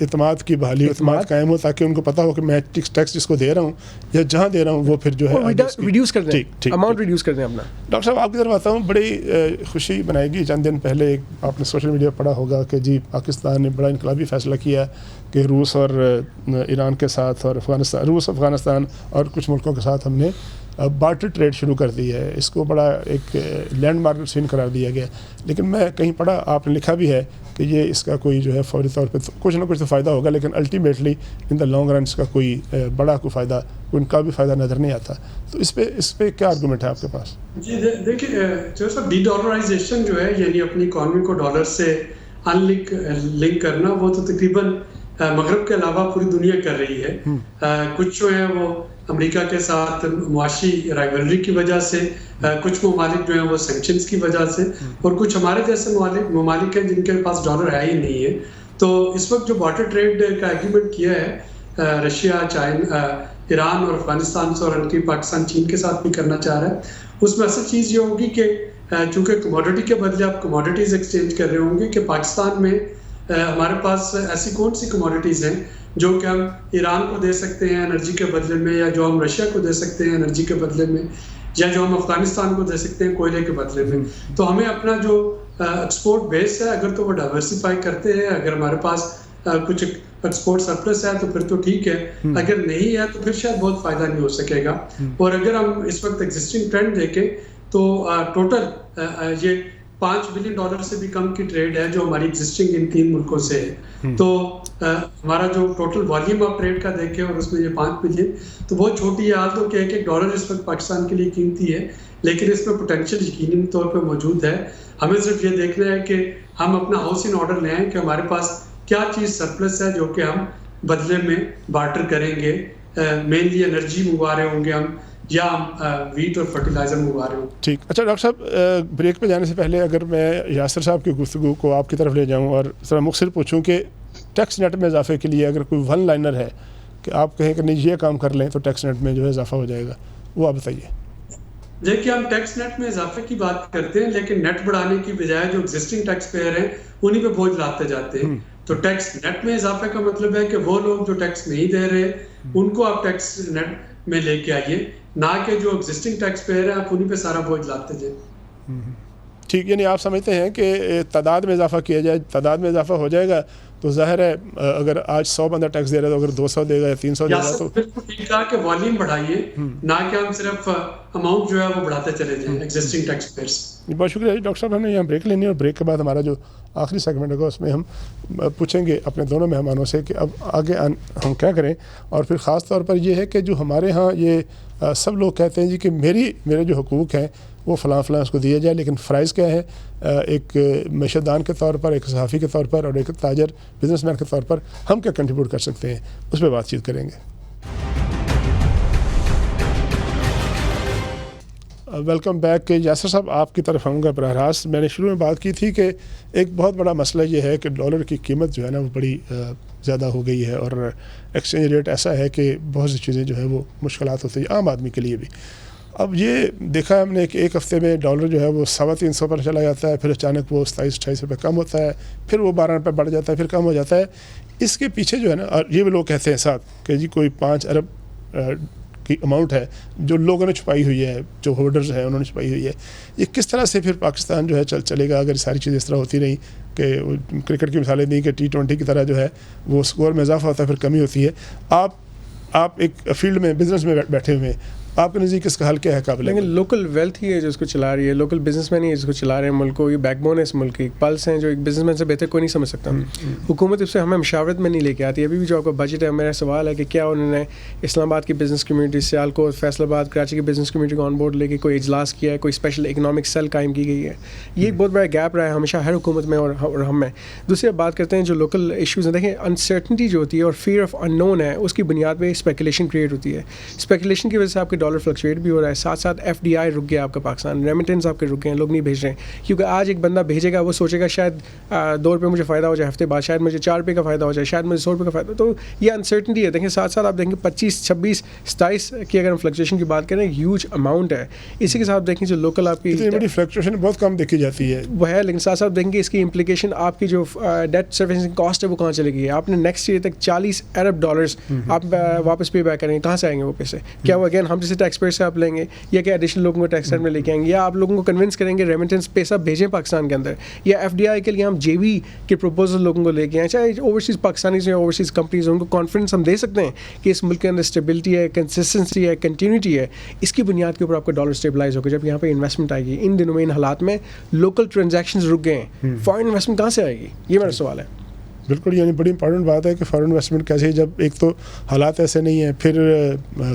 اعتماد کی بحالی، اعتماد قائم ہو، تاکہ ان کو پتہ ہو کہ میں ٹیکس جس کو دے رہا ہوں یا جہاں دے رہا ہوں وہ پھر جو ہے ریڈیوس کر دیں، اماؤنٹ ریڈیوس کر دیں اپنا. ڈاکٹر صاحب آپ کی طرف آتا ہوں. بڑی خوشی بنائے گی. چند دن پہلے آپ نے سوشل میڈیا پڑھا ہوگا کہ جی پاکستان نے بڑا انقلابی فیصلہ کیا کہ روس اور ایران کے ساتھ اور افغانستان اور کچھ ملکوں کے ساتھ ہم نے بارٹر ٹریڈ شروع کر دی ہے. اس کو بڑا ایک لینڈ مارک سین قرار دیا گیا. لیکن میں کہیں پڑھا، آپ نے لکھا بھی ہے کہ یہ اس کا کوئی جو ہے فوری طور پہ کچھ نہ کچھ تو فائدہ ہوگا، لیکن ultimately in the long run اس کا کوئی بڑا کوئی فائدہ، ان کا بھی فائدہ نظر نہیں آتا. تو اس پہ کیا آرگومنٹ ہے آپ کے پاس؟ جی دیکھیے جو سب ڈی ڈالرائزیشن جو ہے، یعنی اپنی اکانومی کو ڈالر سے لنک کرنا وہ تو تقریباً مغرب کے علاوہ پوری دنیا کر رہی ہے. کچھ جو ہیں وہ امریکہ کے ساتھ معاشی رائیولری کی وجہ سے, کچھ ممالک جو ہیں وہ سینکشنز کی وجہ سے, اور کچھ ہمارے جیسے ممالک ہیں جن کے پاس ڈالر ہے ہی نہیں ہے. تو اس وقت جو بارٹر ٹریڈ کا ایگریمنٹ کیا ہے رشیا, چائنا, ایران اور افغانستان سے, اور ان کی پاکستان چین کے ساتھ بھی کرنا چاہ رہا ہے, اس میں اصل چیز یہ ہوگی کہ چونکہ کموڈٹی کے بدلے آپ کموڈٹیز ایکسچینج کر رہے ہوں گے, کہ پاکستان میں ہمارے پاس ایسی کون سی کموڈٹیز ہیں جو کہ ہم ایران کو دے سکتے ہیں انرجی کے بدلے میں, یا جو ہم رشیا کو دے سکتے ہیں انرجی کے بدلے میں, یا جو ہم افغانستان کو دے سکتے ہیں کوئلے کے بدلے میں. تو ہمیں اپنا جو ایکسپورٹ بیس ہے اگر تو وہ ڈائیورسیفائی کرتے ہیں, اگر ہمارے پاس کچھ ایکسپورٹ سرپلس ہے تو پھر تو ٹھیک ہے, اگر نہیں ہے تو پھر شاید بہت فائدہ نہیں ہو سکے گا. اور اگر ہم اس وقت ایگزسٹنگ ٹرینڈ دیکھیں تو ٹوٹل یہ $5 بلین سے بھی کم کی ٹریڈ ہے جو ہماری ایگزسٹنگ ان 3 ملکوں سے ہے. تو ہمارا جو ٹوٹل والیوم آف ٹریڈ کا دیکھیں اور اس میں یہ 5 بلین تو بہت چھوٹی ہے. تو کہ $1 اس وقت پاکستان کے لیے قیمتی ہے, لیکن اس میں پوٹینشیل یقینی طور پہ موجود ہے. ہمیں صرف یہ دیکھنا ہے کہ ہم اپنا ہاؤس ان آرڈر لیں کہ ہمارے پاس کیا چیز سرپلس ہے جو کہ ہم بدلے میں بارٹر کریں گے. مینلی انرجی منگوا رہے ہوں گے ہم, یا ہم ویٹ اور فرٹیلائزر منگوا رہے ہوں. ٹھیک. اچھا ڈاکٹر صاحب, بریک پہ جانے سے پہلے اگر میں یاسر صاحب کی گفتگو کو آپ کی طرف لے جاؤں اور ذرا مختصر پوچھوں کہ ٹیکس نیٹ میں اضافے کے لیے اگر کوئی ون لائنر ہے کہ آپ کہیں کہ نہیں یہ کام کر لیں تو ٹیکس نیٹ میں جو ہے اضافہ ہو جائے گا, وہ آپ بتائیے. دیکھیے ہم ٹیکس نیٹ میں اضافے کی بات کرتے ہیں, لیکن نیٹ بڑھانے کی بجائے جو ایگزسٹنگ ٹیکس پیئر ہیں انہیں پہ بوجھ لاتے جاتے ہیں. تو ٹیکس نیٹ میں اضافے کا مطلب ہے کہ وہ لوگ جو ٹیکس نہیں دے رہے ان کو آپ ٹیکس نیٹ میں لے کے آئیے, نہ کہ جو ایگزسٹنگ ٹیکس پیئر ہیں آپ انہیں پہ سارا بوجھ لاتے جائیں. ٹھیک, یعنی آپ سمجھتے ہیں کہ تعداد میں اضافہ کیا جائے, تعداد میں اضافہ ہو جائے گا تو ظاہر ہے اگر آج 100 بندہ ٹیکس دے رہا ہے تو اگر 200 دے گا یا 300 دے گا تو بالکل ٹھیک ہے کہ والیوم بڑھائیے, نہ کہ ہم صرف اماؤنٹ جو ہے وہ بڑھاتے چلے جائیں ایگزسٹنگ ٹیکس پیئرس. بہت شکریہ ڈاکٹر صاحب. ہم نے یہاں بریک لینی ہے اور بریک کے بعد ہمارا جو آخری سیگمنٹ ہوگا اس میں ہم پوچھیں گے اپنے دونوں مہمانوں سے کہ اب آگے ہم کیا کریں, اور پھر خاص طور پر یہ ہے کہ جو ہمارے ہاں یہ سب لوگ کہتے ہیں جی کہ میرے جو حقوق ہیں وہ فلاں اس کو دیا جائے, لیکن فرائض کیا ہے ایک معیشت دان کے طور پر, ایک صحافی کے طور پر اور ایک تاجر بزنس مین کے طور پر ہم کیا کنٹریبیوٹ کر سکتے ہیں, اس پہ بات چیت کریں گے. Welcome back. یاسر صاحب آپ کی طرف آؤں گا براہ راست. میں نے شروع میں بات کی تھی کہ ایک بہت بڑا مسئلہ یہ ہے کہ ڈالر کی قیمت جو ہے نا وہ بڑی زیادہ ہو گئی ہے, اور ایکسچینج ریٹ ایسا ہے کہ بہت سی چیزیں جو ہے وہ مشکلات ہوتی ہیں عام آدمی کے لیے بھی. اب یہ دیکھا ہم نے کہ ایک ہفتے میں ڈالر جو ہے وہ 350 پر چلا جاتا ہے, پھر اچانک وہ 27-28 روپے کم ہوتا ہے, پھر وہ 12 روپے بڑھ جاتا ہے, پھر کم ہو جاتا ہے. اس کے پیچھے جو ہے نا, اور یہ بھی لوگ کہتے ہیں ساتھ کہ جی کوئی 5 ارب کی اماؤنٹ ہے جو لوگوں نے چھپائی ہوئی ہے, جو ہولڈرز ہیں انہوں نے چھپائی ہوئی ہے. یہ کس طرح سے پھر پاکستان جو ہے چلے گا اگر ساری چیزیں اس طرح ہوتی رہیں کہ کرکٹ کی مثالیں دیں کہ T20 کی طرح جو ہے وہ اسکور میں اضافہ ہوتا ہے پھر کمی ہوتی ہے. آپ ایک فیلڈ میں بزنس میں بیٹھے ہوئے ہیں, آپ کے نزدیک اس کا حل کیا ہے قابل؟ لیکن لوکل ویلتھ ہی ہے جو اس کو چلا رہی ہے, لوکل بزنس مین ہی ہے جس کو چلا رہے ہیں ملک کو. یہ بیک بون ہے اس ملک کی, ایک پلس ہیں جو ایک بزنس مین سے بہتر کوئی نہیں سمجھ سکتا. حکومت اس سے ہمیں مشاورت میں نہیں لے کے آتی. ابھی بھی جو آپ کا بجٹ ہے, میرا سوال ہے کہ کیا انہوں نے اسلام آباد کی بزنس کمیونٹی, سیالکوٹ, فیصل آباد, کراچی کی بزنس کمیونٹی کو آن بورڈ لے کے کوئی اجلاس کیا ہے, کوئی اسپیشل اکنامک سیل قائم کی گئی ہے؟ یہ ایک بہت بڑا گیپ رہا ہے ہمیشہ ہر حکومت میں اور ہم میں. دوسری بات کرتے ہیں جو لوکل ایشوز ہیں. دیکھیں انسرٹنٹی جو ہوتی ہے اور فیئر آف ان نون ہے, اس کی بنیاد پہ اسپیکولیشن کریٹ ہوتی ہے. اسپیکولیشن کی وجہ سے آپ کے ڈالر فلکچویٹ بھی ہو رہا ہے, ساتھ FDI رک گیا آپ کا پاکستان, ریمیٹنس آپ کے رک گئے ہیں, لوگ نہیں بھیج رہے ہیں. کیونکہ آج ایک بندہ بھیجے گا وہ سوچے گا شاید 2 روپے مجھے فائدہ ہو جائے, ہفتے بعد شاید مجھے 4 روپے کا فائدہ ہو جائے, شاید مجھے 100 روپے کا فائدہ. تو یہ انسرٹنٹی ہے. دیکھیں ساتھ آپ دیکھیں 25, 26, 27 کی اگر ہم فلکچویشن کی بات کریں ہیوج اماؤنٹ ہے. اسی کے ساتھ دیکھیں جو لوکل آپ کی فلکچویشن بہت کم دیکھی جاتی ہے وہ ہے, لیکن ساتھ دیکھیں گے اس کی امپلیکیشن آپ کی جو ڈیٹ سروسنگ کاسٹ ہے وہ کہاں چلے گی. آپ نے نیکسٹ ایئر تک $40 ارب آپ واپس پے بیک کریں گے, کہاں سے آئیں گے وہ پیسے؟ کیا وہ اگین ہم جیسے ٹیکس پیئر سے آپ لیں گے, یا کہ ایڈیشنل لوگوں کو ٹیکس میں لے کے آئیں گے, یا آپ لوگوں کو کنونس کریں گے ریمیٹنس پیسہ بھیجیں پاکستان کے اندر, یا FDI کے لیے ہم JV کے پروپوزل لوگوں کو لے کے آئیں, چاہے اوورسیز پاکستانیز یا اوورسیز کمپنیز ان کو کانفیڈنس ہم دے سکتے ہیں کہ اس ملک کے اندر اسٹیبلٹی ہے, کنسسٹنسی ہے, کنٹینیوٹی ہے. اس کی بنیاد کے اوپر آپ کا ڈالر اسٹیبلائز ہوگا جب یہاں پہ انویسٹمنٹ آئے گی. ان دنوں میں ان حالات میں لوکل ٹرانزیکشنز رک گئے ہیں, فارن انویسٹمنٹ کہاں سے آئے گی؟ یہ میرا سوال ہے. بالکل، یعنی بڑی امپورٹنٹ بات ہے کہ فارن انویسٹمنٹ کیسے، جب ایک تو حالات ایسے نہیں ہیں، پھر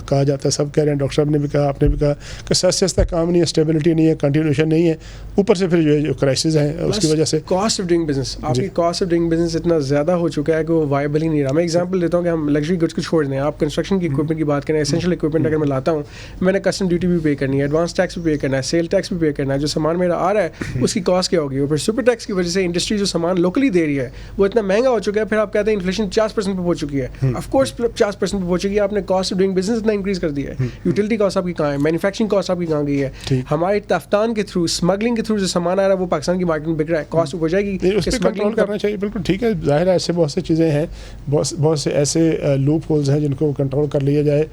کہا جاتا ہے، سب کہہ رہے ہیں، ڈاکٹر صاحب نے بھی کہا، آپ نے بھی کہا کہ سستا کام نہیں ہے، اسٹیبلٹی نہیں ہے، کنٹینیوشن نہیں ہے، اوپر سے پھر جو کرائسس ہیں اس کی وجہ سے کاسٹ آف ڈوئنگ بزنس، آپ کی کاسٹ آف ڈوئنگ بزنس اتنا زیادہ ہو چکا ہے کہ وہ وائبل ہی نہیں رہا. میں ایگزامپل دیتا ہوں کہ ہم لگژری گڈس کو چھوڑ دیں، آپ کنسٹرکشن کی اکوپمنٹ کی بات کریں، اسینشیل اکوپمنٹ اگر میں لاتا ہوں، میں نے کسٹم ڈیوٹی بھی پے کرنی ہے، ایڈوانس ٹیکس بھی پے کرنا ہے، سیل ٹیکس بھی پے کرنا ہے، جو سامان میرا آ رہا ہے اس کی کاسٹ کیا ہوگی، اور پھر سپر ٹیکس کی وجہ سے انڈسٹری جو سامان لوکلی دے رہی ہے وہ اتنا مہنگا ہو چکا ہے. پھر آپ کہتے ہیں انفلیشن 50% پہ پہنچ چکی ہے، آف کورس 50% پہ پہنچ چکی ہے، آپ نے کاسٹ آف ڈوئنگ بزنس اتنا انکریز کر دیا ہے. یوٹیلٹی کاسٹ آپ کی کہاں ہے، مینوفیکچرنگ کاسٹ آپ کی کہاں گئی ہے. ہمارے تفتان کے تھرو، اسمگلنگ کے تھرو جو سامان آ رہا ہے وہ پاکستان کی مارکیٹ میں بک رہا ہے، کاسٹ ہو جائے گی. اس پہ کنٹرول کرنا چاہیے. بالکل ٹھیک ہے، ظاہر ہے ایسے بہت سی چیزیں ہیں، بہت سے ایسے لوپ ہولز ہیں جن کو کنٹرول کر لیا جائے،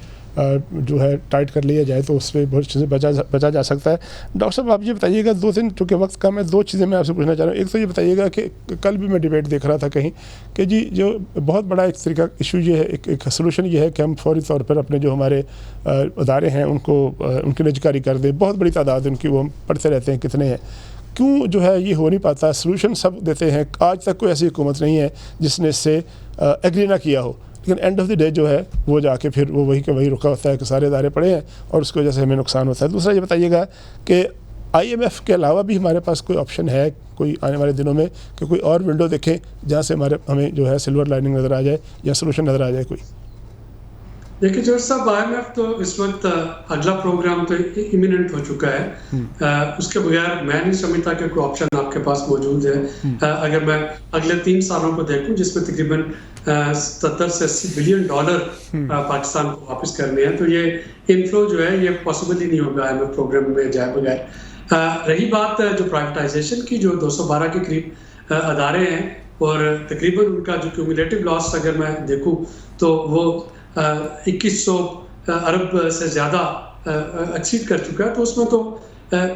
جو ہے ٹائٹ کر لیا جائے تو اس پہ بہت چیزیں بچا جا سکتا ہے. ڈاکٹر صاحب آپ یہ بتائیے گا، دو تین چونکہ وقت کم ہے، دو چیزیں میں آپ سے پوچھنا چاہ رہا ہوں. ایک تو یہ بتائیے گا کہ کل بھی میں ڈیبیٹ دیکھ رہا تھا کہیں کہ جی جو بہت بڑا ایک طریقہ ایشو یہ ہے، ایک سلوشن یہ ہے کہ ہم فوری طور پر اپنے جو ہمارے ادارے ہیں ان کو ان کی نجکاری کر دیں. بہت بڑی تعداد ان کی، وہ ہم پڑھتے رہتے ہیں کتنے ہیں. کیوں جو ہے یہ ہو نہیں پاتا؟ سلوشن سب دیتے ہیں، آج تک کوئی ایسی حکومت نہیں ہے جس نے اس سے ایگری نہ کیا ہو، لیکن اینڈ آف دی ڈے جو ہے وہ جا کے پھر وہ وہی کہ وہی رکا ہوتا ہے کہ سارے ادارے پڑے ہیں اور اس کی وجہ سے ہمیں نقصان ہوتا ہے. دوسرا یہ بتائیے گا کہ IMF کے علاوہ بھی ہمارے پاس کوئی آپشن ہے کوئی آنے والے دنوں میں کہ کوئی اور ونڈو دیکھیں جہاں سے ہمیں جو ہے سلور لائننگ نظر آ جائے یا سلوشن نظر آ جائے کوئی؟ دیکھیے جوہر صاحب، IMF تو اس وقت اگلا پروگرام تو امییننٹ ہو چکا ہے، اس کے بغیر میں نہیں سمجھتا کہ کوئی آپشن آپ کے پاس موجود ہے. اگر میں اگلے 3 سالوں کو دیکھوں جس میں تقریباً 70 سے 80 بلین ڈالر پاکستان کو واپس کرنے ہیں، تو یہ انفلو جو ہے یہ پاسبل ہی نہیں ہوگا IMF پروگرام میں جائے بغیر. رہی بات جو پرائیویٹائزیشن کی، جو 212 کے قریب ادارے ہیں اور تقریباً ان کا جو کیومولیٹو لاس اگر میں دیکھوں تو وہ 2100 ارب سے زیادہ ایکسیڈ کر چکا ہے. تو اس میں تو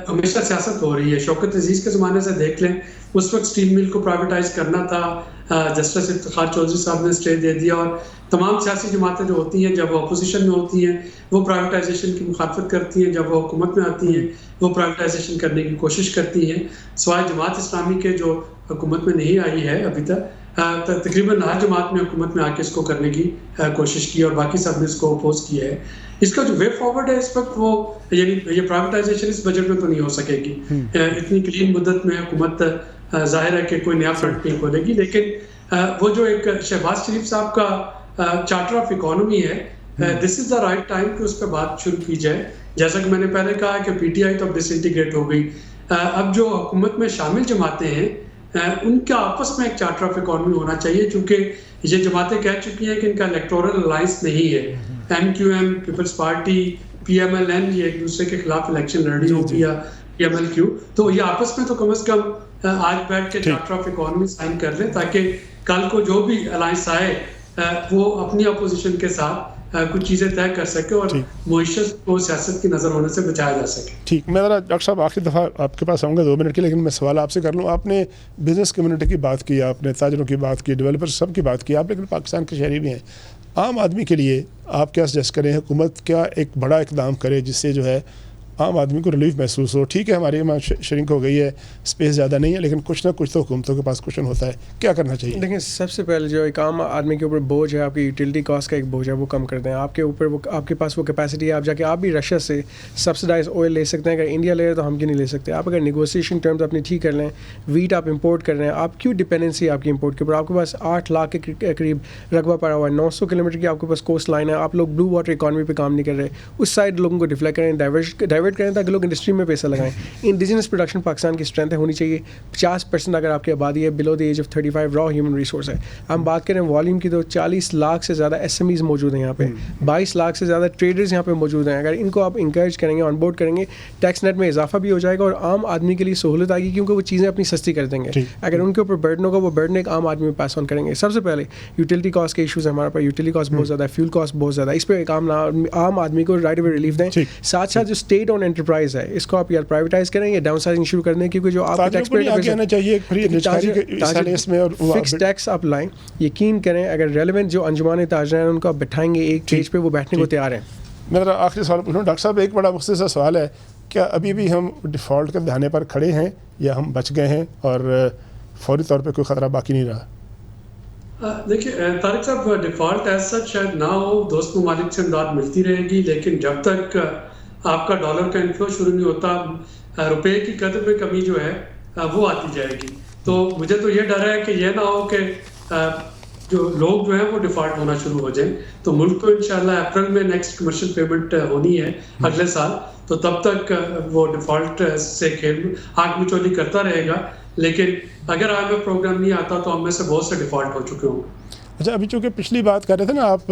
ہمیشہ سیاست ہو رہی ہے. شوکت عزیز کے زمانے سے دیکھ لیں، اس وقت اسٹیل مل کو پرائیویٹائز کرنا تھا، جسٹس افتخار چودھری صاحب نے اسٹے دے دیا، اور تمام سیاسی جماعتیں جو ہوتی ہیں جب وہ اپوزیشن میں ہوتی ہیں وہ پرائیویٹائزیشن کی مخالفت کرتی ہیں، جب وہ حکومت میں آتی ہیں وہ پرائیویٹائزیشن کرنے کی کوشش کرتی ہیں. سوائے جماعت اسلامی کے جو حکومت میں نہیں آئی ہے ابھی تک، تقریباً ہر جماعت نے حکومت میں آ کے اس کو کرنے کی کوشش کی اور باقی سب نے اس کو اپوز کیا ہے. اس کا جو وے فارورڈ ہے اس وقت، وہ یعنی یہ پرائیویٹائزیشن اس بجٹ میں تو نہیں ہو سکے گی. اتنی کلین مدت میں حکومت ظاہر ہے کہ کوئی نیا فرنٹ نہیں کھولے گی، لیکن وہ جو ایک شہباز شریف صاحب کا چارٹر آف اکانومی ہے، دس از دا رائٹ ٹائم کہ اس پہ بات شروع کی جائے. جیسا کہ میں نے پہلے کہا کہ PTI تو اب ڈس انٹیگریٹ ہو گئی. اب جو حکومت میں شامل جماعتیں ہیں ان کا آپس میں ایک چارٹر آف اکانومی ہونا چاہیے، چونکہ یہ جماعتیں کہہ چکی ہیں کہ ان کا الیکٹورل الائنس نہیں ہے. MQM، پیپلز پارٹی، PMLN یہ ایک دوسرے کے خلاف الیکشن لڑ رہی ہوگی، یا PMLQ. تو یہ آپس میں تو کم از کم آج بیٹھ کے چارٹر آف اکانومی سائن کر لیں تاکہ کل کو جو بھی الائنس آئے وہ اپنی اپوزیشن کے ساتھ کچھ چیزیں طے کر سکے اور معیشت کو سیاست کی نظر ہونے سے بچایا جا سکے. ٹھیک، میں ذرا ڈاکٹر صاحب آخری دفعہ آپ کے پاس آؤں گا 2 منٹ کی، لیکن میں سوال آپ سے کر لوں. آپ نے بزنس کمیونٹی کی بات کی، آپ نے تاجروں کی بات کی، ڈیولپر سب کی بات کی آپ، لیکن پاکستان کے شہری بھی ہیں. عام آدمی کے لیے آپ کیا سجیسٹ کریں؟ حکومت کیا ایک بڑا اقدام کرے جس سے جو ہے عام آدمی کو ریلیف محسوس ہو؟ ٹھیک ہے ہماری یہاں شرنک ہو گئی ہے، اسپیس زیادہ نہیں ہے، لیکن کچھ نہ کچھ تو حکومتوں کے پاس کوشن ہوتا ہے. کیا کرنا چاہیے؟ دیکھیں، سب سے پہلے جو ایک عام آدمی کے اوپر بوجھ ہے، آپ کی یوٹیلٹی کاسٹ کا ایک بوجھ ہے، وہ کم کر دیں. آپ کے اوپر آپ کے پاس وہ کیپیسٹی ہے، آپ جا کے آپ بھی رشیا سے سبسڈائز آئل لے سکتے ہیں. اگر انڈیا لے رہے تو ہم کیوں نہیں لے سکتے؟ آپ اگر نیگوسیشن ٹرمز اپنی ٹھیک کر لیں، ویٹ آپ امپورٹ کر رہے ہیں، آپ کیوں ڈپینڈنسی ہے آپ کی امپورٹ کے اوپر؟ آپ کے پاس 8 لاکھ کے قریب رقبہ پڑا ہوا ہے، 900 کلومیٹر کی آپ کے پاس کوسٹ لائن ہے. آپ لوگ بلو واٹر اکانومی پہ کام نہیں کر رہے، اس سائڈ لوگوں کو ڈفلیکٹ کریں، ڈائیورٹ کریں تاکہ لوگ انڈسٹری میں پیسہ لگائیں. انڈیجنس پروڈکشن پاکستان کی اسٹرینتھ ہونی چاہیے. 50% اگر آپ کی آبادی ہے بلو دی ایج آف 35 را ہیومن ریسورس ہے. ہم بات کریں والیوم کی تو 40 لاکھ سے زیادہ SMEs موجود ہیں یہاں پہ، 22 لاکھ سے زیادہ ٹریڈرز یہاں پہ موجود ہیں. اگر ان کو آپ انکریج کریں گے، آن بورڈ کریں گے، ٹیکس نیٹ میں اضافہ بھی ہو جائے گا اور عام آدمی کے لیے سہولت آئے گی، کیونکہ وہ چیزیں اپنی سستی کر دیں گے. اگر ان کے اوپر برڈن ہوگا، وہ برڈن ایک عام آدمی میں پاس آن کریں گے. سب سے پہلے یوٹیلٹی کاسٹ کے ایشوز ہیں ہمارے پاس، یوٹیلٹی کاسٹ بہت زیادہ ہے، فیول کاسٹ بہت زیادہ ہے. اس پہ ایک عام آدمی کو رائٹ اوے ریلیف دیں. ساتھ ساتھ جو اسٹیٹ اون انٹرپرائز ہے، اس کو آپ یا پرائیویٹائز کریں یا ڈاؤن سائزنگ شروع کر دیں، کیونکہ جو آپ کے ٹیکس فکس ٹیکس آپ لائیں. یقین کریں اگر ریلیونٹ جو انجمان تاجر ہیں ان کو آپ بٹھائیں گے ایک پیج پہ، وہ بیٹھنے کو تیار ہیں. میں ذرا آخری سوال پوچھوں ڈاکٹر صاحب، ایک بڑا مختصر سوال ہے، کیا ابھی بھی ہم ڈیفالٹ کے دہانے پر کھڑے ہیں یا ہم بچ گئے ہیں اور فوری طور پہ کوئی خطرہ باقی نہیں رہا؟ دیکھیے طارق صاحب، ڈیفالٹ ایز سچ شاید نہ ہو، دوست ممالک سے امداد ملتی رہے گی، لیکن جب تک آپ کا ڈالر کا انفلو شروع نہیں ہوتا، روپے کی قدر میں کمی جو ہے وہ آتی جائے گی. تو مجھے تو یہ ڈر ہے کہ یہ نہ ہو کہ جو لوگ جو ہیں وہ ڈیفالٹ ہونا شروع ہو جائیں. تو ملک کو انشاءاللہ اپریل میں نیکسٹ کمرشل پیمنٹ ہونی ہے اگلے سال، تو تب تک وہ ڈیفالٹ سے کھیل آنکھ مچولی کرتا رہے گا. لیکن اگر آج میں پروگرام نہیں آتا تو ہم میں سے بہت سے ڈیفالٹ ہو چکے ہوں. اچھا، ابھی چونکہ پچھلی بات کر رہے تھے نا آپ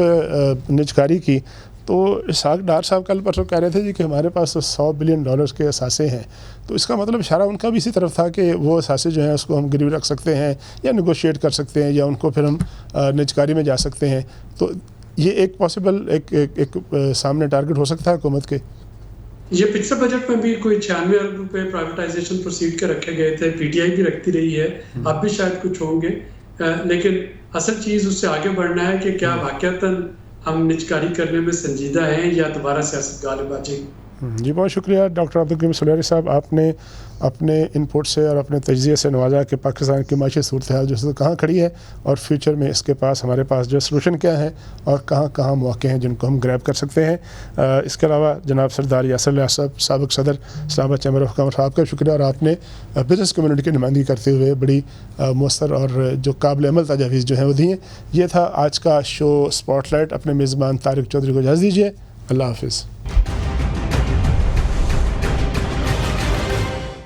نجکاری کی، تو اسحاق ڈار صاحب کل پرسوں کہہ رہے تھے جی کہ ہمارے پاس $100 بلین کے اثاثے ہیں. تو اس کا مطلب اشارہ ان کا بھی اسی طرف تھا کہ وہ اثاثے جو ہیں اس کو ہم گروی رکھ سکتے ہیں یا نیگوشیٹ کر سکتے ہیں یا ان کو پھر ہم نجکاری میں جا سکتے ہیں. تو یہ ایک پاسبل ایک سامنے ٹارگٹ ہو سکتا ہے حکومت کے. یہ پچھلے بجٹ میں بھی کوئی 96 ارب روپے پرائیویٹائزیشن پروسیڈ کے رکھے گئے تھے، پی ٹی آئی بھی رکھتی رہی ہے، اب بھی شاید کچھ ہوں گے. لیکن اصل چیز اس سے آگے بڑھنا ہے کہ کیا واقعتاً ہم نجکاری کرنے میں سنجیدہ ہیں یا دوبارہ سیاست غالب آ جائے گی. جی بہت شکریہ ڈاکٹر عبدالکریم سلیری صاحب، آپ نے اپنے انپوٹ سے اور اپنے تجزیے سے نوازا کہ پاکستان کی معاشی صورتحال جو ہے کہاں کھڑی ہے اور فیوچر میں اس کے پاس ہمارے پاس جو سلوشن کیا ہے اور کہاں کہاں مواقع ہیں جن کو ہم گریب کر سکتے ہیں. اس کے علاوہ جناب سردار یاسر اللہ صاحب، سابق صدر اسلام آباد چیمبر آف کامرس، آپ کا شکریہ، اور آپ نے بزنس کمیونٹی کی نمائندگی کرتے ہوئے بڑی مؤثر اور جو قابل عمل تجاویز جو ہیں وہ دی ہیں. یہ تھا آج کا شو اسپاٹ لائٹ. اپنے میزبان طارق چودھری کو اجازت دیجیے. اللہ حافظ.